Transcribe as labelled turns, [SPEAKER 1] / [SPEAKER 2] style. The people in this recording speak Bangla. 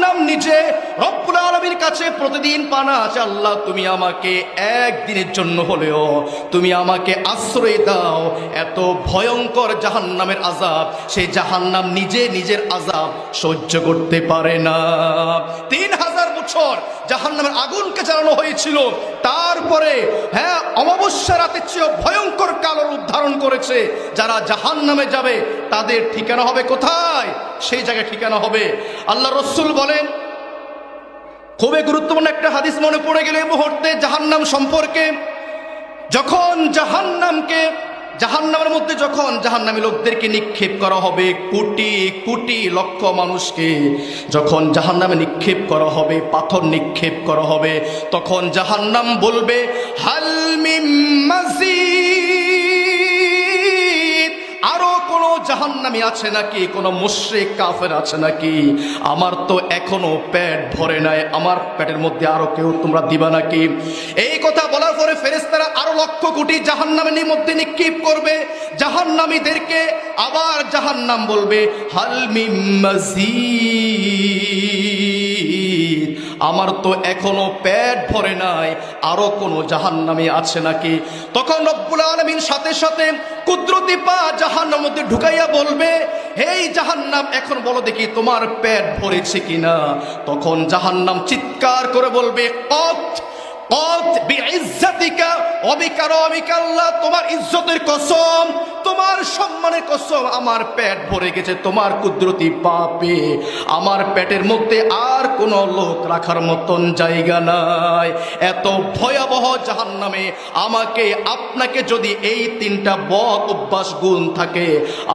[SPEAKER 1] জাহান্নাম নিজে রব্বুল আলামিনের কাছে প্রতিদিন পানা আছে, আল্লাহ তুমি আমাকে একদিনের জন্য হলেও তুমি আমাকে আশ্রয় দাও। এত ভয়ঙ্কর জাহান্নামের আযাব, সেই জাহান্নাম নিজে নিজের আযাব সহ্য করতে পারে না। 3000 বছর জাহান্নামের আগুনকে জ্বালানো হয়েছিল, তারপরে অমাবস্যা রাতের চেয়ে ভয়ঙ্কর কালো রূপ ধারণ করেছে। যারা জাহান্নামে যাবে তাদের ঠিকানা হবে কোথায়? সেই জায়গায় ঠিকানা হবে। আল্লাহ রাসূল বলেন, খুবই গুরুত্বপূর্ণ একটা হাদিস মনে পড়ে গেল এই মুহূর্তে জাহান্নাম সম্পর্কে। যখন জাহান্নামের মধ্যে যখন জাহান্নামী লোকদেরকে নিক্ষেপ করা হবে, কোটি কোটি লক্ষ মানুষকে যখন জাহান্নামে নিক্ষেপ করা হবে, পাথর নিক্ষেপ করা হবে, তখন জাহান্নাম বলবে হাল মিন মাজিদ, আরো কোন জাহান্নামী আছে নাকি, কোন মুশরিক কাফের আছে নাকি? আমার তো এখনো পেট ভরে নাই, আমার পেটের মধ্যে আরো কেউ তোমরা দিবা নাকি? এই কথা বলার পরে ফেরেশতারা আরো লক্ষ কোটি জাহান্নামের মধ্যে নিক্ষেপ করবে জাহান্নামীদেরকে। আবার জাহান্নাম বলবে হাল মিন মাজিদ, আমার তো এখনো পেট ভরে নাই, আরো কোন জাহান্নামী আছে নাকি? তখন রব্বুল আলামিন সাথে সাথে কুদরতি পা জাহান্নামের মধ্যে ঢুকাইয়া বলবে, হেই জাহান্নাম, এখন বলো দেখি তোমার পেট ভরেছে কিনা? তখন জাহান্নাম চিৎকার করে বলবে কত বিইজ্জাতিকা ওয়া বিকারামিকা, আল্লাহ তোমার ইজ্জতের কসম, তোমার সম্মানের কসম, আমার পেট ভরে গেছে তোমার কুদরতি পাপে। আমার পেটের মধ্যে আর কোনো লোক রাখার মতন জায়গা নাই। এত ভয়াবহ জাহান্নামে আমাকে আপনাকে যদি এই 3টা বদ অভ্যাস গুণ থাকে,